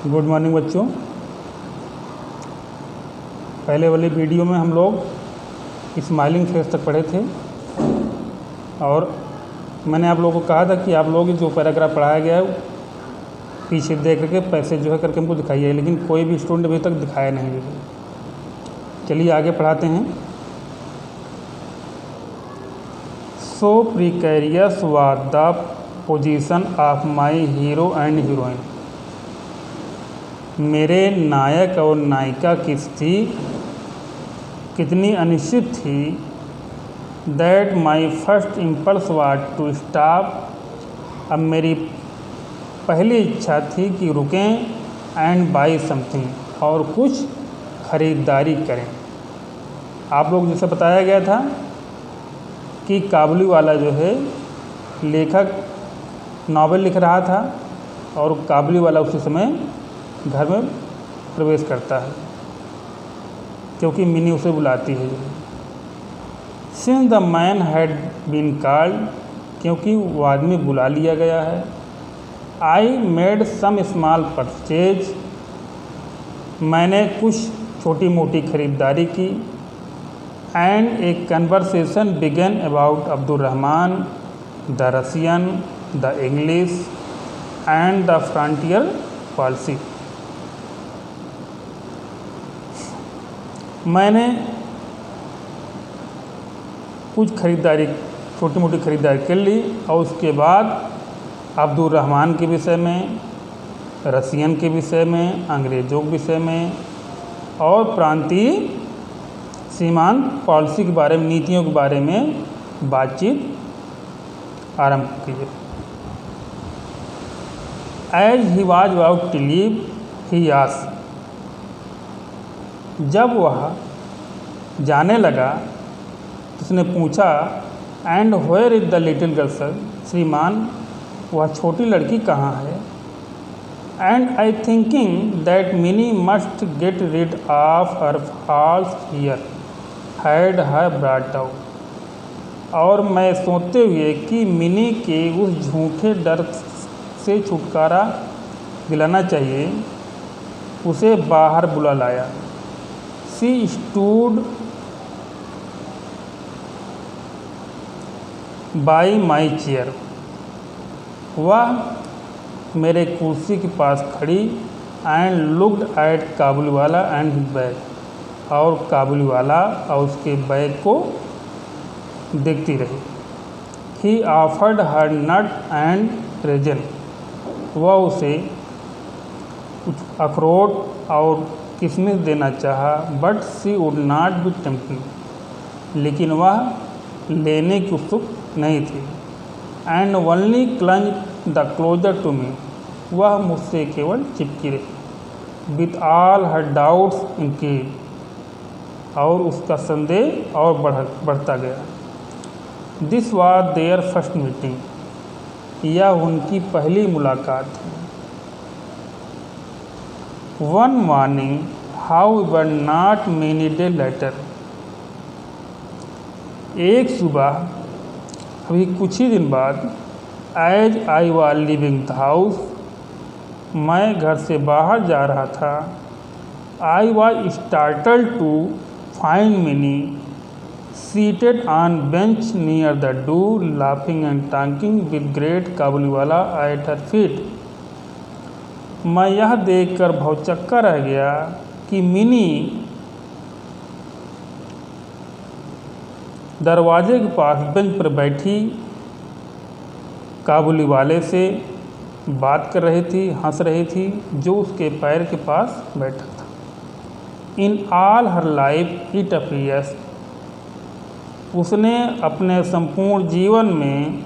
Good morning बच्चों। पहले वाली वीडियो में हम लोग स्माइलिंग फेस तक पढ़े थे और मैंने आप लोगों को कहा था कि आप लोग जो पैराग्राफ पढ़ाया गया है पीछे देख करके पैसे जो है करके हमको दिखाइए, लेकिन कोई भी स्टूडेंट अभी तक दिखाया नहीं है। चलिए आगे पढ़ाते हैं। So precarious was the position of my hero and heroine. मेरे नायक और नायिका की स्थिति कितनी अनिश्चित थी। That my first impulse was to stop. अब मेरी पहली इच्छा थी कि रुकें एंड बाई समथिंग, और कुछ ख़रीदारी करें। आप लोग जैसे बताया गया था कि काबुलीवाला जो है लेखक नावल लिख रहा था और काबुलीवाला उसी समय घर में प्रवेश करता है क्योंकि मिनी उसे बुलाती है। Since the man had been called, क्योंकि वो आदमी बुला लिया गया है। I made some small purchase, मैंने कुछ छोटी मोटी खरीदारी की। And a conversation began about Abdurrahman, the Russian, the English and the frontier policy. मैंने कुछ खरीदारी, छोटी मोटी खरीदारी कर ली और उसके बाद अब्दुर्रहमान के विषय में, रसियन के विषय में, अंग्रेज़ों के विषय में और प्रांतीय सीमांत पॉलिसी के बारे में, नीतियों के बारे में बातचीत आरंभ की। As he was about to leave he asked, जब वह जाने लगा तो उसने पूछा, and where is the little girl sir, श्रीमान वह छोटी लड़की कहाँ है। And I thinking that Mini must get rid of her false fear had her brought out. और मैं सोचते हुए कि मिनी के उस झूठे डर से छुटकारा दिलाना चाहिए, उसे बाहर बुला लाया। She stood by my chair, वह मेरे कुर्सी के पास खड़ी। And looked at Kabuliwala and his bag, और काबुलीवाला और उसके बैग को देखती रही। He offered her nut and raisin, वह उसे कुछ अखरोट और किशमिश देना चाहा। But she would not be tempting, लेकिन वह लेने की उत्सुक नहीं थी। And only clung the closer to me, वह मुझसे केवल चिपकी रही। With all her doubts increase, और उसका संदेह और बढ़ता गया। This was there first meeting, यह उनकी पहली मुलाकात थी। One morning, however not many days later, एक सुबह अभी कुछ ही दिन बाद, as I was leaving the house, मैं घर से बाहर जा रहा था। आई was startled to find Minnie seated on bench near the door, laughing and talking with great Kabuliwala at her feet। मैं यह देखकर भौचक्का रह गया कि मिनी दरवाजे के पास बेंच पर बैठी काबुलीवाले से बात कर रही थी, हंस रही थी, जो उसके पैर के पास बैठा था। इन all her life it appears, उसने अपने संपूर्ण जीवन में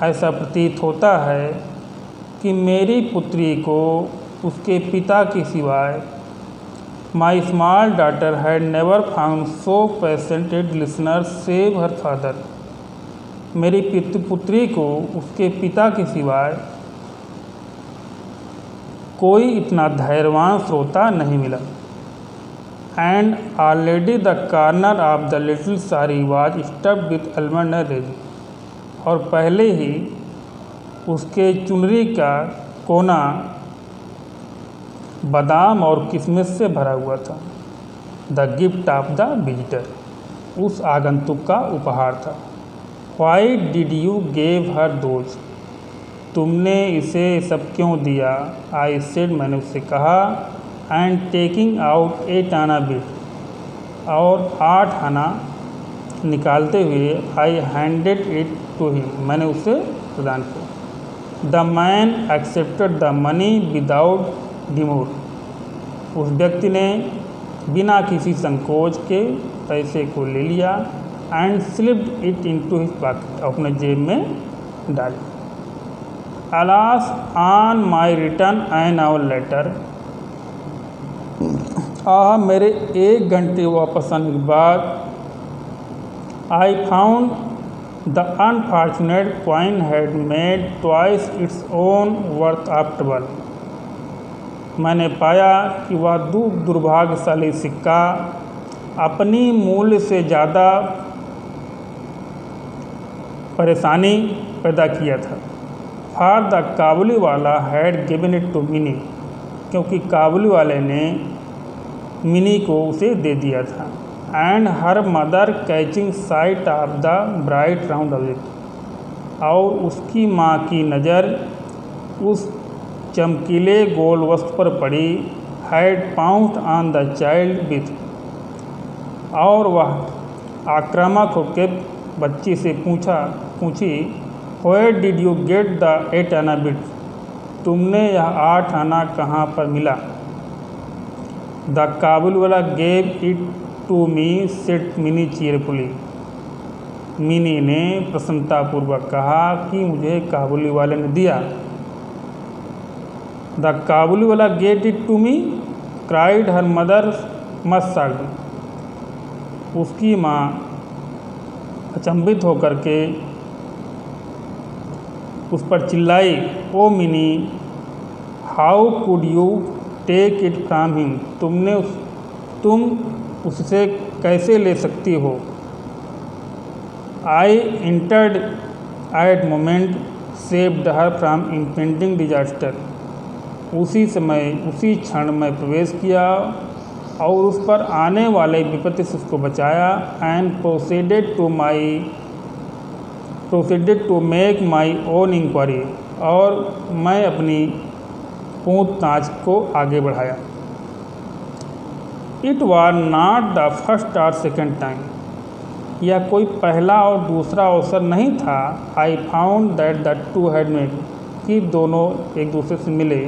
ऐसा प्रतीत होता है कि मेरी पुत्री को उसके पिता के सिवाय, my small daughter had never found so passionated listener save her father, मेरी पुत्री को उसके पिता के सिवाय कोई इतना धैर्यवान श्रोता नहीं मिला। And already the corner of the little sari was stuffed with almond and resin, और पहले ही उसके चुनरी का कोना बादाम और किशमिश से भरा हुआ था। The gift of the visitor, उस आगंतुक का उपहार था। Why did you gave her those, तुमने इसे सब क्यों दिया? आई सेड, मैंने उससे कहा। And taking out 8 anna bit, और 8 आना निकालते हुए I handed it to him, मैंने उसे प्रदान किया। The man accepted the money without demur, उस व्यक्ति ने बिना किसी संकोच के पैसे को ले लिया। And slipped it into his pocket, अपने जेब में डाली। Alas, on my return an hour later, मेरे 1 घंटे वापस आने के बाद I found the unfortunate coin had made twice its own worth of trouble, मैंने पाया कि वह दुर्भाग्यशाली सिक्का अपनी मूल्य से ज़्यादा परेशानी पैदा किया था। For the Kabuliwala had given it to Mini, क्योंकि काबुली वाले ने मिनी को उसे दे दिया था। And her mother catching site of the bright round object, और उसकी माँ की नज़र उस चमकीले गोल वस्तु पर पड़ी। Had pound on the child with, और वह आक्रामक होकर बच्ची से पूछी where did you get the 8 anna bit, तुमने यह 8 आना कहाँ पर मिला? The Kabul wala gave it to me, said Mini cheerfully, Mini ने प्रसन्नतापूर्वक कहा कि मुझे काबुली वाले ने दिया। The Kabuliwala get it to me, cried her mother much सागली, उसकी माँ अचंभित होकर के उस पर चिल्लाई, O Mini, how could you take it from him, तुम उससे कैसे ले सकती हो? I entered at moment, saved her from impending disaster, उसी समय उसी क्षण में प्रवेश किया और उस पर आने वाले विपत्ति से उसको बचाया। And proceeded to make my own inquiry, और मैं अपनी पूछताछ को आगे बढ़ाया। It was not the first और सेकेंड टाइम, यह कोई पहला और दूसरा अवसर नहीं था। I found that the two had met, कि दोनों एक दूसरे से मिले।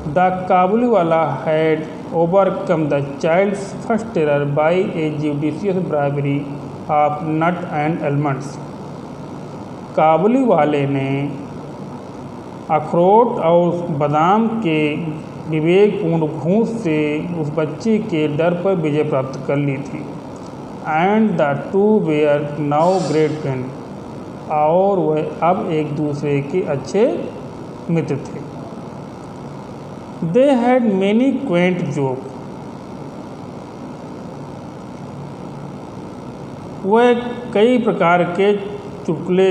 The Kabuliwala had overcome the child's first terror by a judicious bribery of nut and almonds, काबुली वाले ने अखरोट और बादाम के विवेकपूर्ण घूंस से उस बच्चे के डर पर विजय प्राप्त कर ली थी। And the two were now great friend, और वह अब एक दूसरे के अच्छे मित्र थे। They had many quaint joke, वह कई प्रकार के चुटकुले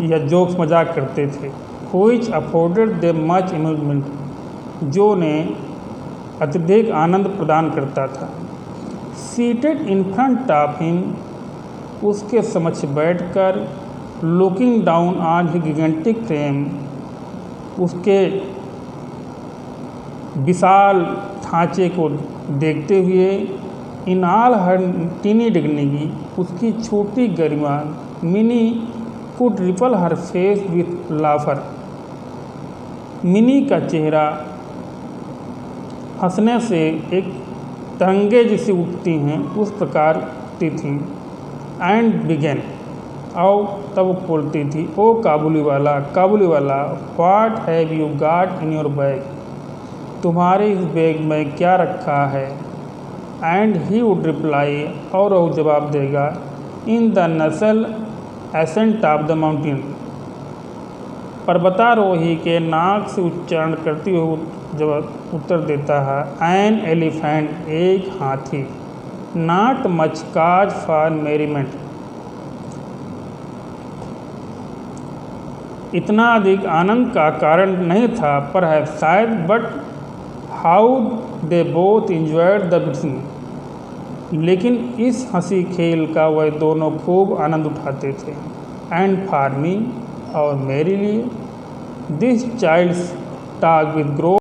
या जोक्स मजाक करते थे। Which afforded they much amusement, जो ने अत्यधिक आनंद प्रदान करता था। Seated in front of him, उसके समक्ष बैठकर, looking down on his gigantic frame, उसके विशाल ढांचे को देखते हुए, in all her tiny dignity, उसकी छोटी गरिमा, Mini could ripple her face with laughter, Mini का चेहरा हंसने से एक तरंगे जैसी उठती हैं उस प्रकार उठती थी। एंड बिगेन, और तब बोलती थी, ओ काबुली वाला, काबुली वाला, what have you got in your bag, तुम्हारे इस बैग में क्या रखा है? एंड ही वुड रिप्लाई, और वह जवाब देगा, इन द नसल एसेंट ऑफ द माउंटेन, पर्वतारोही के नाक से उच्चारण करते हुए जब उत्तर देता है, एन एलिफेंट, एक हाथी, नॉट मच काज फॉर मेरीमेंट, इतना अधिक आनंद का कारण नहीं था, पर है शायद, but how they both enjoyed the meeting. लेकिन इस हंसी खेल का वह दोनों खूब आनंद उठाते थे. एंड फॉर मी, और मेरे लिए, this child's talk with grow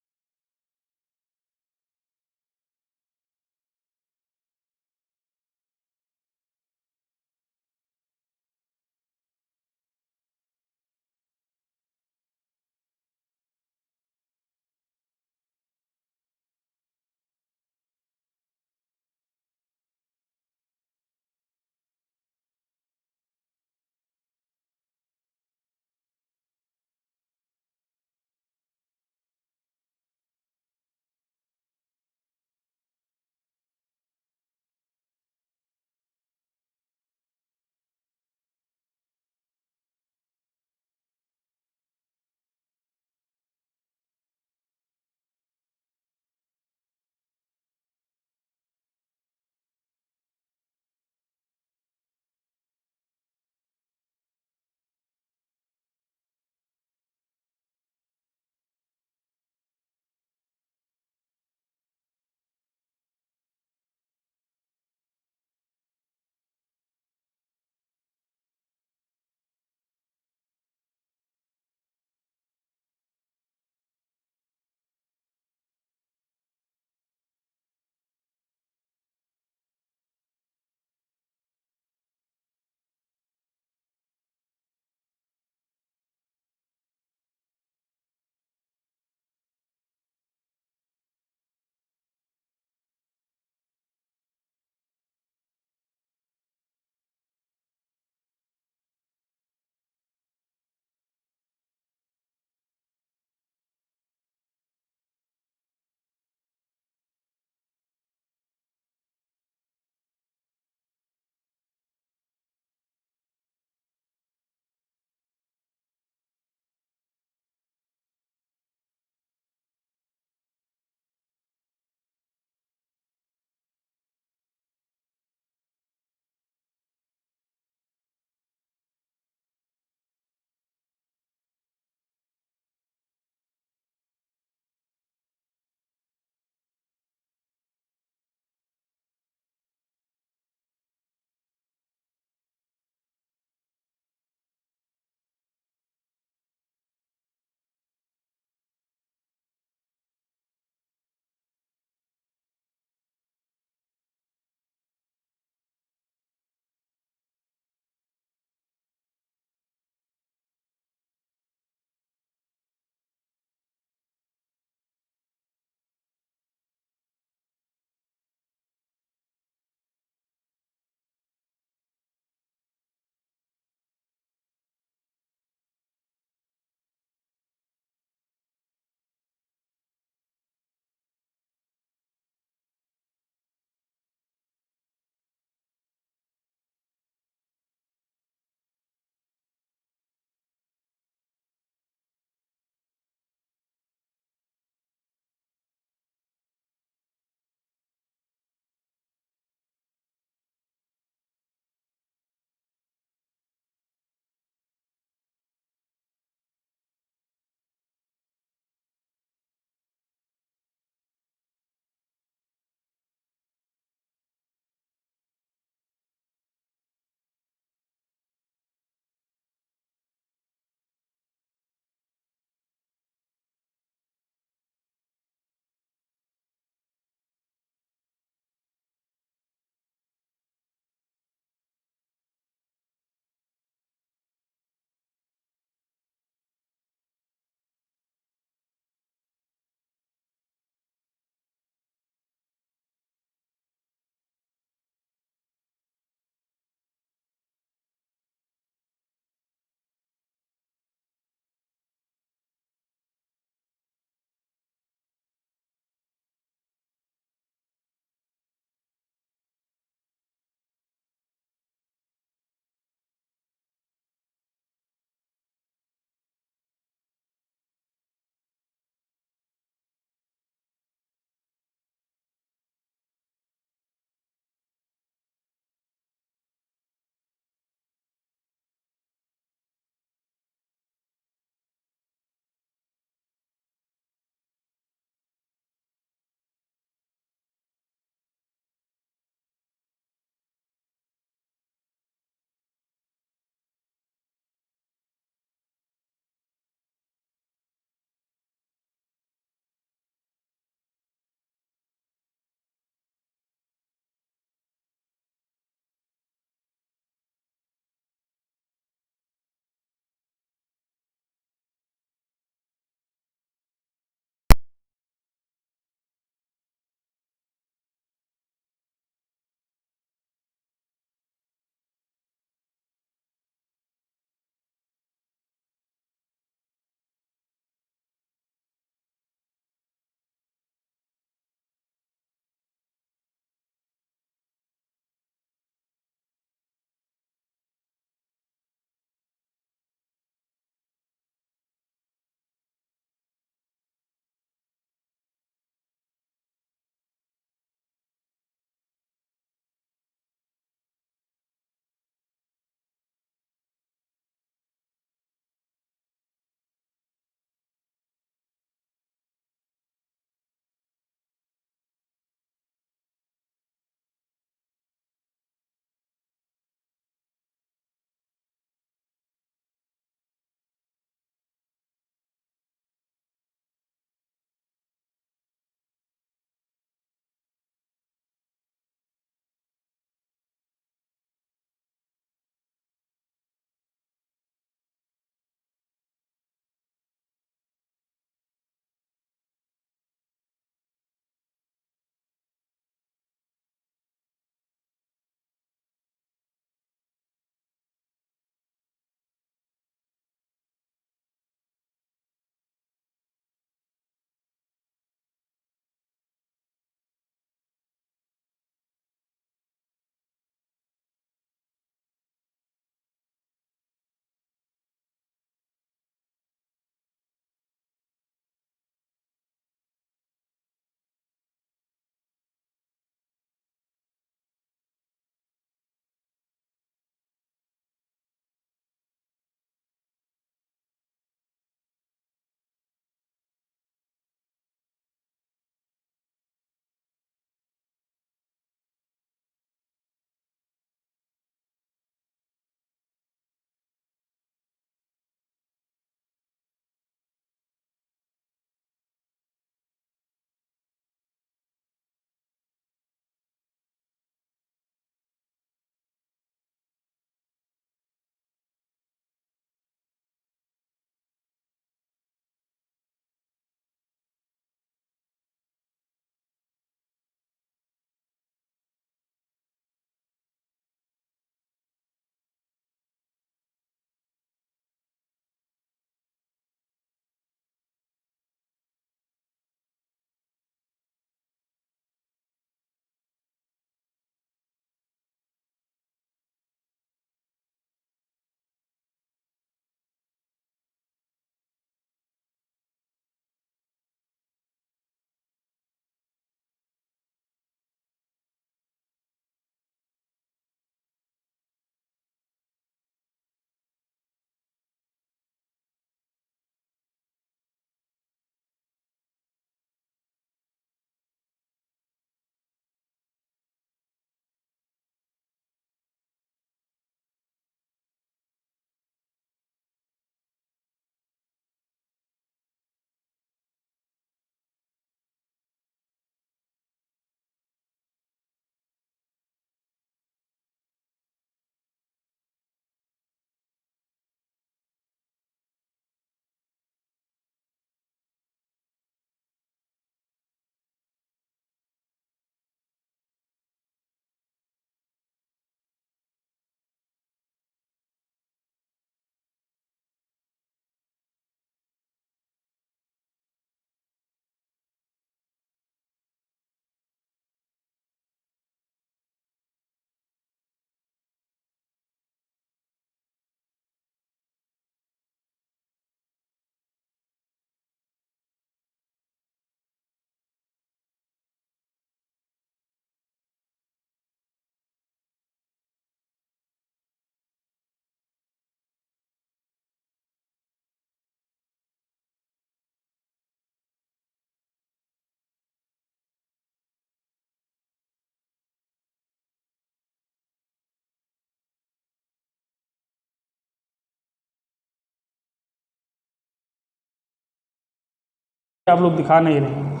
आप लोग दिखा नहीं रहे हैं,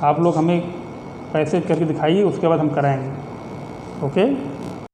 आप लोग हमें पैसे करके दिखाइए, उसके बाद हम कराएंगे। ओके।